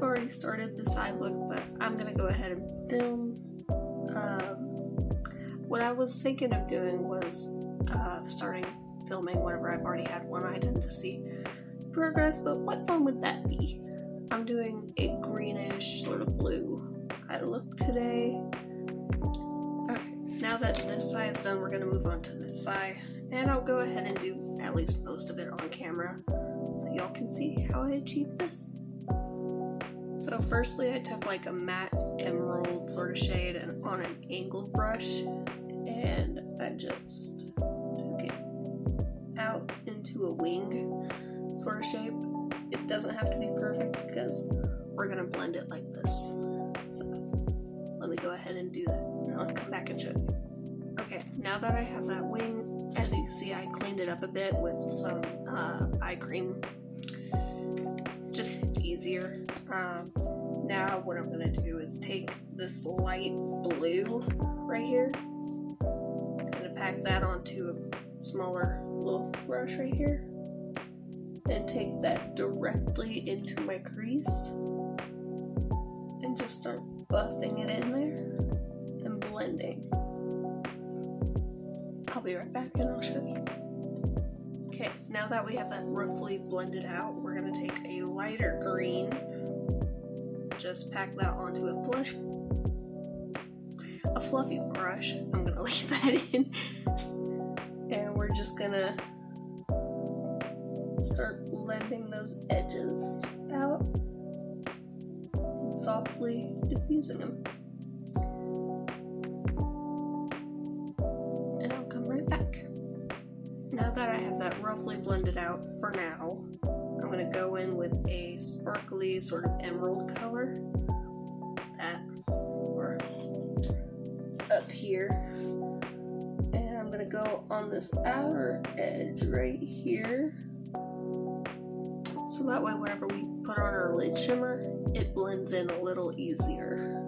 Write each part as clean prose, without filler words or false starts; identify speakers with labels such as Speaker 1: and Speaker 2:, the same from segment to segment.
Speaker 1: I've already started this eye look, but I'm gonna go ahead and film. What I was thinking of doing was starting filming whenever I've already had one item to see progress, but what fun would that be? I'm doing a greenish sort of blue eye look today. Okay, now that this eye is done, we're gonna move on to this eye, and I'll go ahead and do at least most of it on camera so y'all can see how I achieved this. So firstly, I took like a matte emerald sort of shade and on an angled brush, and I just took it out into a wing sort of shape. It doesn't have to be perfect because we're gonna blend it like this. So let me go ahead and do that, and I'll come back and show you. Okay, now that I have that wing, as you can see, I cleaned it up a bit with some eye cream. Just easier. Now what I'm gonna do is take this light blue right here, gonna pack that onto a smaller little brush right here, and take that directly into my crease and just start buffing it in there and blending. I'll be right back and I'll show you. Okay, now that we have that roughly blended out, we're gonna take a lighter green, just pack that onto a fluffy brush. I'm gonna leave that in, and we're just gonna start blending those edges out and softly diffusing them. And I'll come right back. Now that I have that roughly blended out for now, I'm going to go in with a sparkly sort of emerald color that or up here, and I'm going to go on this outer edge right here, so that way whenever we put on our lid shimmer, it blends in a little easier.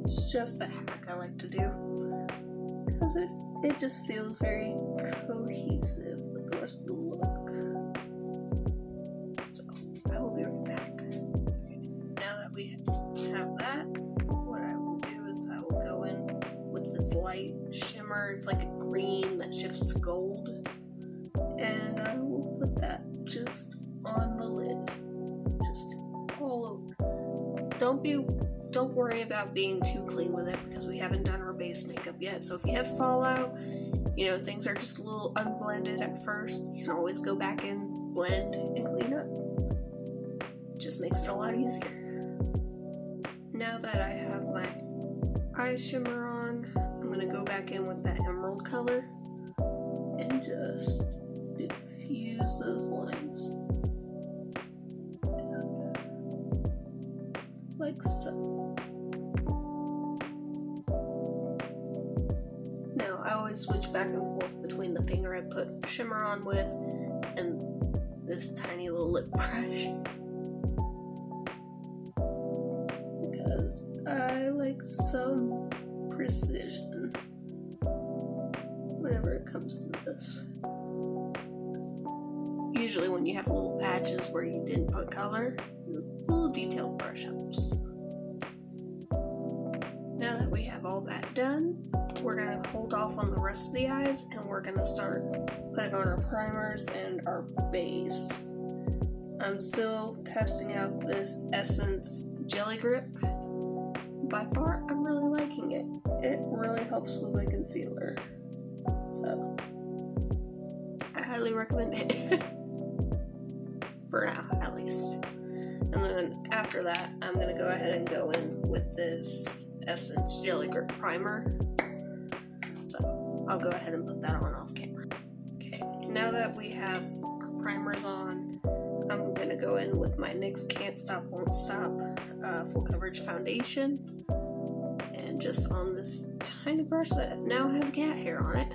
Speaker 1: It's just a hack I like to do, because it just feels very cohesive with the rest of the look. So I will be right back. Okay, now that we have that, what I will do is I will go in with this light shimmer. It's like a green that shifts to gold, and I will put that just on the lid, just all over. Don't worry about being too clean with it because we haven't done our base makeup yet. So if you have fallout, things are just a little unblended at first, you can always go back and blend and clean up. It just makes it a lot easier. Now that I have my eye shimmer on, I'm gonna go back in with that emerald color and just diffuse those lines. Like so. Now I always switch back and forth between the finger I put shimmer on with and this tiny little lip brush, because I like some precision whenever it comes to this. Usually when you have little patches where you didn't put color, a little detailed brush helps. Now that we have all that done, we're going to hold off on the rest of the eyes, and we're going to start putting on our primers and our base. I'm still testing out this Essence Jelly Grip. By far, I'm really liking it. It really helps with my concealer. So, I highly recommend it. For now, at least. And then after that, I'm going to go ahead and go in with this Essence Jelly Grip Primer. So I'll go ahead and put that on off camera. Okay, now that we have our primers on, I'm going to go in with my NYX Can't Stop Won't Stop Full Coverage Foundation. And just on this tiny brush that now has cat hair on it,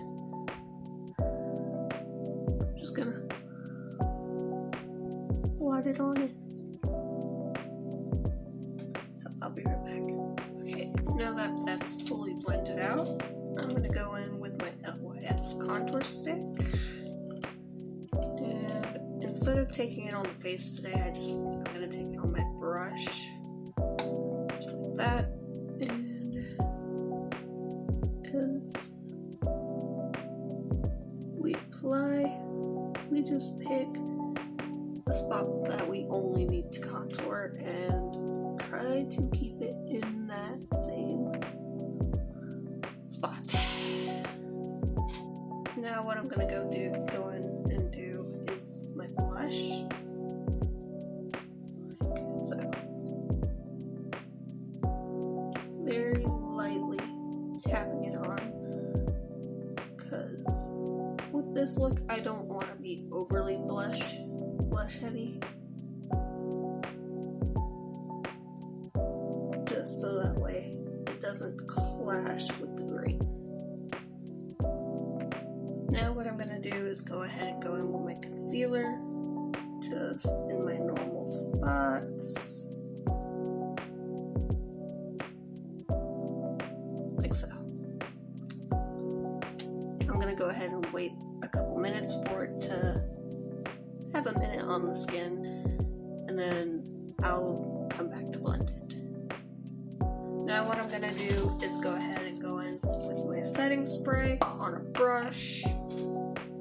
Speaker 1: I'm just going to blot it on it. So I'll be right back. Okay, now that that's fully blended out, I'm going to go in with my LYS contour stick. And instead of taking it on the face today, I'm gonna take it on my brush. Just like that. And as we apply, we just pick a spot that we only need to contour and try to keep it in that same spot. Now what I'm gonna go in and do is my blush, like so. Just very lightly tapping it on, because with this look I don't want to be overly blush heavy, just so that way it doesn't clash with the green. Now what I'm going to do is go ahead and go in with my concealer, just in my normal spots, like so. I'm going to go ahead and wait a couple minutes for it to have a minute on the skin, and then I'll come back to blend it. Now what I'm going to do is go ahead and go in with my setting spray on a brush,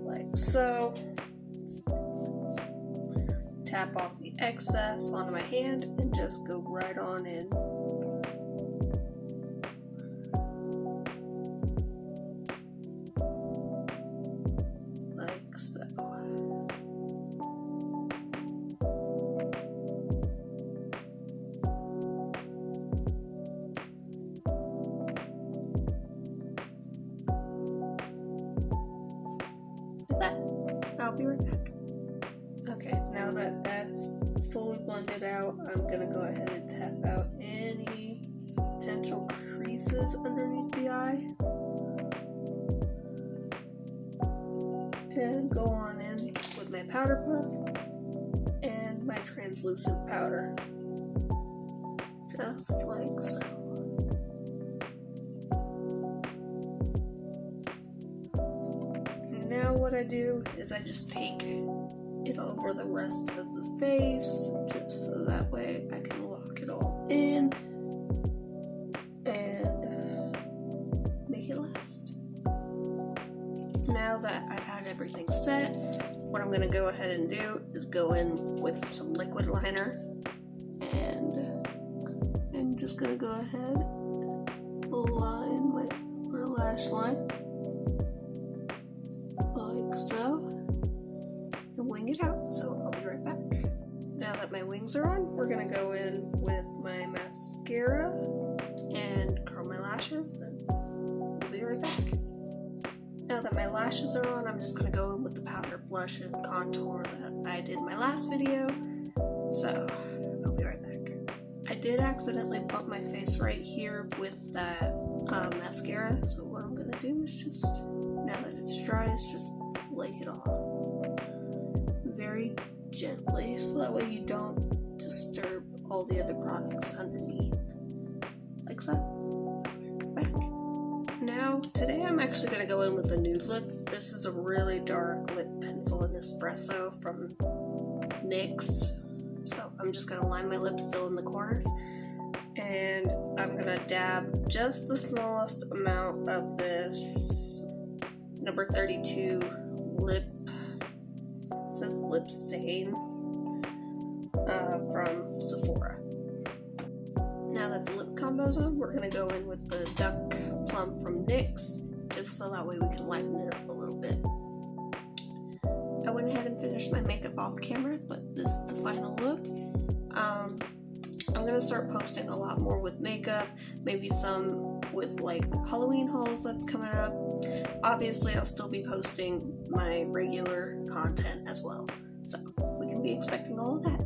Speaker 1: like so. Tap off the excess onto my hand and just go right on in. Like so. I'll be right back. Okay, now that that's fully blended out, I'm gonna go ahead and tap out any potential creases underneath the eye. And go on in with my powder puff and my translucent powder. Just like so. Now what I do is I just take it over the rest of the face, just so that way I can lock it all in and make it last. Now that I've had everything set, what I'm going to go ahead and do is go in with some liquid liner, and I'm just going to go ahead and line my upper lash line. Like so, and wing it out. So I'll be right back. Now that my wings are on, we're gonna go in with my mascara and curl my lashes, and I'll be right back. Now that my lashes are on, I'm just gonna go in with the powder blush and contour that I did in my last video. So I'll be right back. I did accidentally bump my face right here with that mascara, so what I'm gonna do is just, now that it's dry, is just flake it off very gently, so that way you don't disturb all the other products underneath, like so. Back. Now, today I'm actually going to go in with a nude lip. This is a really dark lip pencil in Espresso from NYX, so I'm just going to line my lips, fill in the corners, and I'm going to dab just the smallest amount of this number 32 lip, it says lip stain, from Sephora. Now that the lip combo's on, we're gonna go in with the Duck Plum from NYX, just so that way we can lighten it up a little bit. I went ahead and finished my makeup off camera, but this is the final look. I'm gonna start posting a lot more with makeup, maybe some with like Halloween hauls that's coming up. Obviously, I'll still be posting my regular content as well, so we can be expecting all of that.